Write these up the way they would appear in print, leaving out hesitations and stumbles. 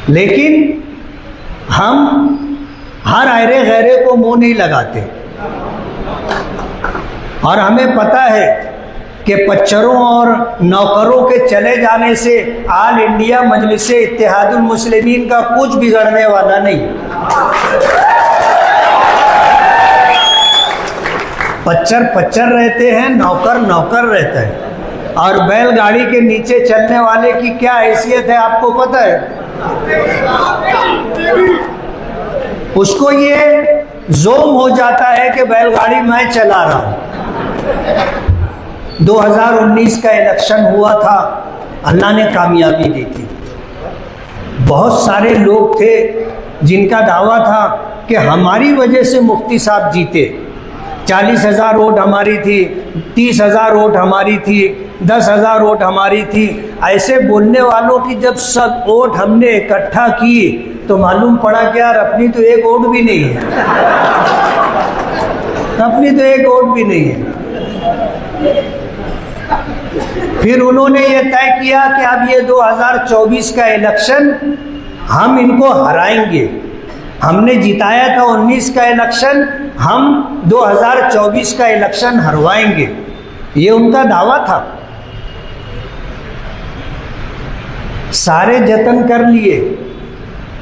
लेकिन हम हर आयरे गैरे को मुंह नहीं लगाते और हमें पता है कि पच्चरों और नौकरों के चले जाने से आल इंडिया मजलिसे इत्तेहादुल मुस्लिमीन का कुछ बिगड़ने वाला नहीं। पच्चर पच्चर रहते हैं, नौकर नौकर रहता है। और बैलगाड़ी के नीचे चलने वाले की क्या हैसियत है आपको पता है? उसको ये जोम हो जाता है कि बैलगाड़ी मैं चला रहा हूं। 2019 का इलेक्शन हुआ था, अल्लाह ने कामयाबी दी थी। बहुत सारे लोग थे जिनका दावा था कि हमारी वजह से मुफ्ती साहब जीते। 40,000 वोट हमारी थी, 30,000 वोट हमारी थी, 10,000 वोट हमारी थी। ऐसे बोलने वालों की जब सब वोट हमने इकट्ठा की तो मालूम पड़ा कि यार अपनी तो एक वोट भी नहीं है, अपनी तो एक वोट भी नहीं है। फिर उन्होंने ये तय किया कि अब ये 2024 का इलेक्शन हम इनको हराएंगे। हमने जिताया था 19 का इलेक्शन, हम 2024 का इलेक्शन हरवाएंगे, ये उनका दावा था। सारे जतन कर लिए,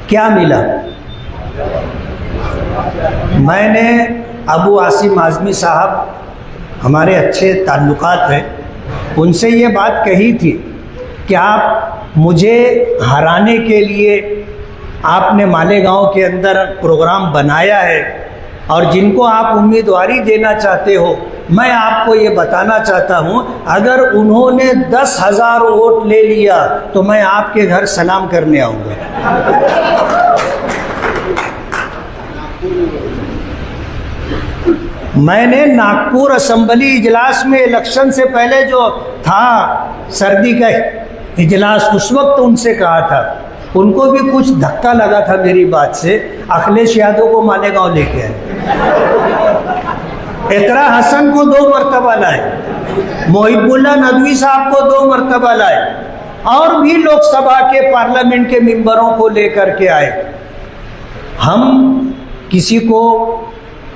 क्या मिला? मैंने अबू आसिम आज़मी साहब, हमारे अच्छे ताल्लुकात हैं, उनसे ये बात कही थी कि आप मुझे हराने के लिए आपने मालेगांव के अंदर प्रोग्राम बनाया है और जिनको आप उम्मीदवारी देना चाहते हो, मैं आपको ये बताना चाहता हूँ अगर उन्होंने 10,000 वोट ले लिया तो मैं आपके घर सलाम करने आऊँगा। मैंने नागपुर असेंबली इजलास में इलेक्शन से पहले जो था सर्दी का इजलास, उस वक्त उनसे कहा था, उनको भी कुछ धक्का लगा था मेरी बात से। अखिलेश यादव को मालेगांव लेके आए, इकरा हसन को 2 मरतबा लाए, मोहिबुल्लाह नदवी साहब को 2 मरतबा लाए और भी लोकसभा के पार्लियामेंट के मेंबरों को लेकर के आए। हम किसी को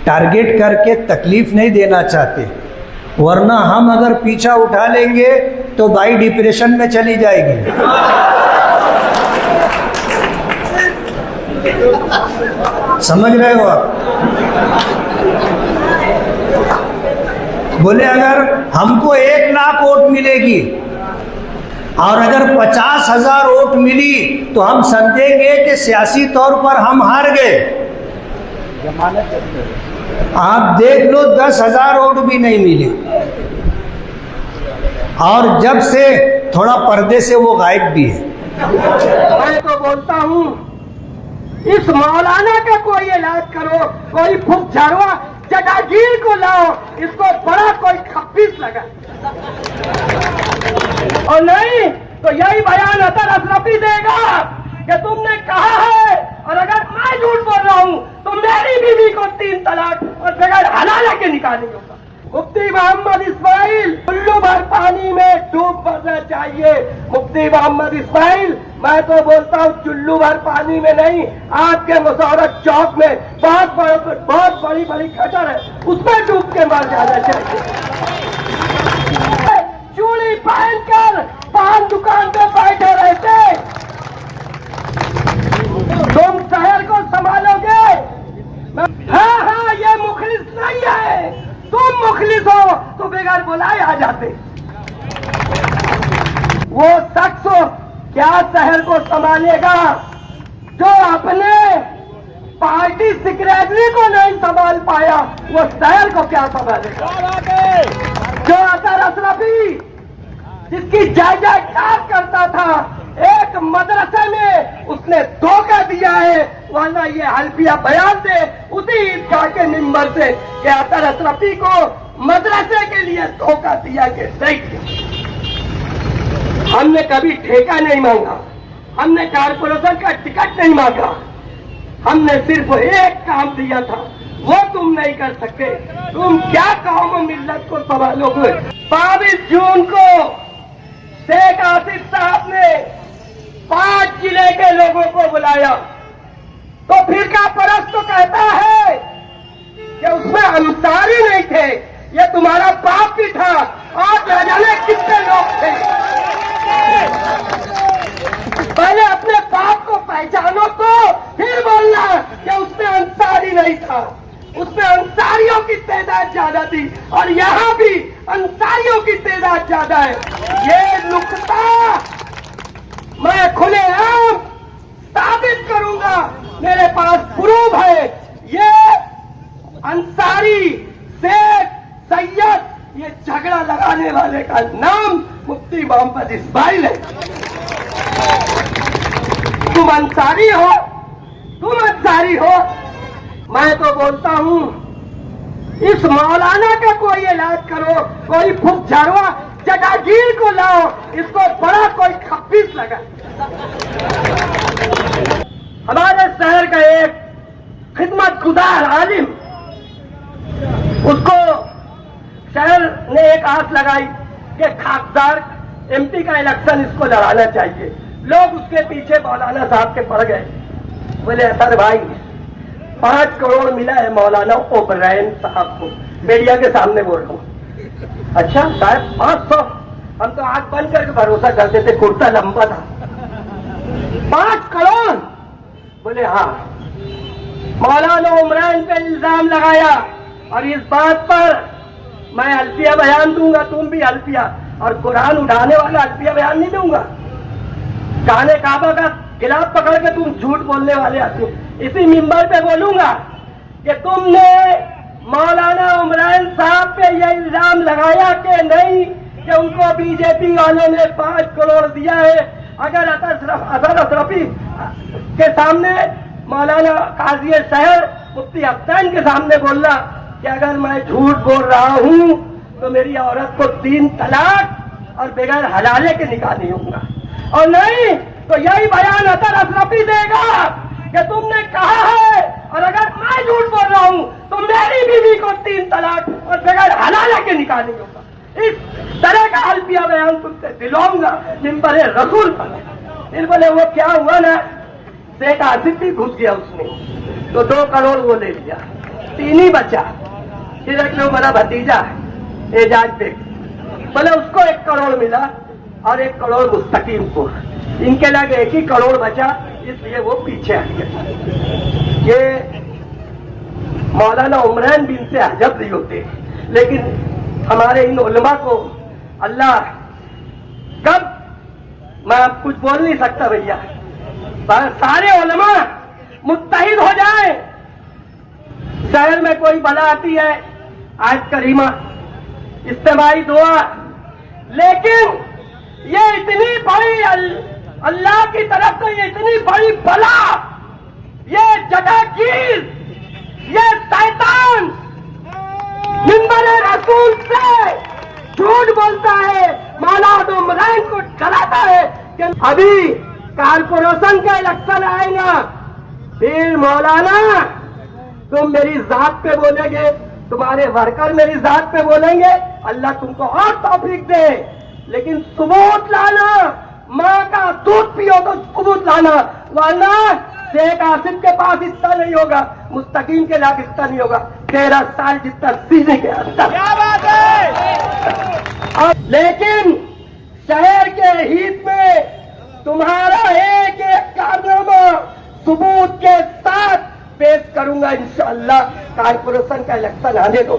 टारगेट करके तकलीफ नहीं देना चाहते, वरना हम अगर पीछा उठा लेंगे तो बाई डिप्रेशन में चली जाएगी। समझ रहे हो आप? बोले अगर हमको 1 लाख वोट मिलेगी और अगर 50,000 वोट मिली तो हम समझेंगे कि सियासी तौर पर हम हार गए। आप देख लो 10,000 वोट भी नहीं मिले और जब से थोड़ा पर्दे से वो गायब भी है। मैं तो बोलता हूँ इस मौलाना का कोई इलाज करो, कोई फुकझरवा जटागीर को लाओ, इसको बड़ा कोई खप्पीस लगा। और नहीं तो यही बयान अतर अशरफी देगा कि तुमने कहा है और अगर मैं झूठ बोल रहा हूँ तो मेरी बीवी को 3 तलाक और बगैर हलाला के निकालेंगे। मुफ्ती मोहम्मद इस्माइल चुल्लू भर पानी में डूब मरना चाहिए। मुफ्ती मोहम्मद इस्माइल, मैं तो बोलता हूँ चुल्लू भर पानी में नहीं, आपके मुसौरत चौक में बहुत बड़ी बड़ी खटर है, उसमें डूब के मर जाना चाहिए। चूड़ी पहनकर पान दुकान पे बैठे रहते, तुम शहर को संभालोगे? हाँ, ये मुखलिस नहीं है, तुम मुखलिस हो तो बेगार बुलाए आ जाते। वो शख्स क्या शहर को संभालेगा जो अपने पार्टी सेक्रेटरी को नहीं संभाल पाया, वो शहर को क्या संभालेगा? जो अतर अशरफी जिसकी जय-जयकार करता था, एक मदरसे में उसने धोखा दिया है, वरना ये हल्फिया बयान दे उसी ईदगाह के मिंबर से कि अतर अशरफी को मदरसे के लिए धोखा दिया कि नहीं। हमने कभी ठेका नहीं मांगा, हमने कारपोरेशन का टिकट नहीं मांगा, हमने सिर्फ एक काम दिया था, वो तुम नहीं कर सकते। तुम क्या कौम मिल्लत को संभालोगे? 22 जून को शेख आसिफ साहब ने 5 जिले के के लोगों को बुलाया, तो फिरका परस्त तो कहता है कि उसमें अंसारी नहीं थे, ये तुम्हारा बाप भी था और न जाने कितने लोग थे। पहले अपने बाप को पहचानो तो फिर बोलना कि उसमें अंसारी नहीं था। उसमें अंसारियों की तादाद ज्यादा थी और यहाँ भी अंसारियों की तादाद ज्यादा है। ये नुक्ता मैं खुलेआम साबित करूंगा, मेरे पास प्रूफ है। ये अंसारी, शेख, सैयद, ये झगड़ा लगाने वाले का नाम मुफ्ती मोहम्मद इस्माइल है। तुम अंसारी हो, तुम अंसारी हो। मैं तो बोलता हूं इस मौलाना का कोई इलाज करो, कोई फुकझारवा जटागीर को लाओ, इसको बड़ा कोई खप्पीस लगा। हमारे शहर का एक खिदमतगुजार आलिम, उसको शहर ने एक आस लगाई कि खाकदार एमपी का इलेक्शन इसको लड़ाना चाहिए। लोग उसके पीछे मौलाना साहब के पड़ गए। बोले असर भाई 5 करोड़ मिला है मौलाना ओबरायन साहब को, मीडिया के सामने बोल रहा हूँ। अच्छा साहब 500? हम तो आंख बंद करके भरोसा करते थे, कुर्ता लंबा था। 5 करोड़? बोले हाँ। मौलाना उमरान पे इल्जाम लगाया और इस बात पर मैं अल्फिया बयान दूंगा, तुम भी अल्फिया, और कुरान उठाने वाला अल्फिया बयान नहीं दूंगा। गाने काबा का गिलाफ पकड़ के तुम झूठ बोलने वाले आते हो। इसी मिंबर पे बोलूंगा कि तुमने मौलाना उमरान साहब पे यह इल्जाम लगाया कि नहीं कि उनको बीजेपी वालों ने 5 करोड़ दिया है। अगर अतर अशरफी के सामने मौलाना काजी शहर मुफ्ती अफ्तान के सामने बोलना कि अगर मैं झूठ बोल रहा हूं तो मेरी औरत को 3 तलाक और बगैर हलाले के निकाह नहीं होगा, और नहीं तो यही बयान अतर अशरफी देगा कि तुमने कहा है, और अगर मैं झूठ बोल रहा हूं तो मेरी बीवी को 3 तलाक और बगैर हलाले के निकाह नहीं होगा। इस तरह का अल्फिया बयान तुमसे दिलवाऊंगा मिंबर रसूल पर। फिर बोले वो क्या हुआ ना, शेख आसिफ भी घुस गया उसमें, तो 2 करोड़ वो ले लिया, 3 ही बचा। फिर एक लोग मेरा भतीजा एजाज बेग, बोले उसको 1 करोड़ मिला और 1 करोड़ मुस्तकीम को, इनके लगे 1 ही करोड़ बचा, इसलिए वो पीछे हट गए। ये मौलाना उमरान भी इनसे अजब नहीं होते, लेकिन हमारे इन उलमा को अल्लाह कब, मैं अब कुछ बोल नहीं सकता भैया, पर सारे उलमा मुत्तहिद हो जाए। शहर में कोई बला आती है, आज करीमा, इज्तिमाई दुआ, लेकिन ये इतनी बड़ी अल्लाह की तरफ से ये इतनी बड़ी बला, ये जटागीर, ये शैतान मिंबर रसूल से झूठ बोलता है, मौलाना उमरान को डराता है कि अभी कारपोरेशन का इलेक्शन आएगा, फिर मौलाना तुम मेरी जात पे बोलेंगे, तुम्हारे वर्कर मेरी जात पे बोलेंगे, अल्लाह तुमको और तौफीक दे, लेकिन सबूत लाना, माँ का दूध पियो तो सबूत लाना, वरना शेख आसिफ के पास इतना नहीं होगा, मुस्तकीम के लाख इतना नहीं होगा, 13 साल जितना सीने के अंदर। क्या बात है। लेकिन शहर के हित में तुम्हारा एक कारनामा सबूत के साथ पेश करूंगा इंशाअल्लाह। कारपोरेशन का इलेक्शन आने दो।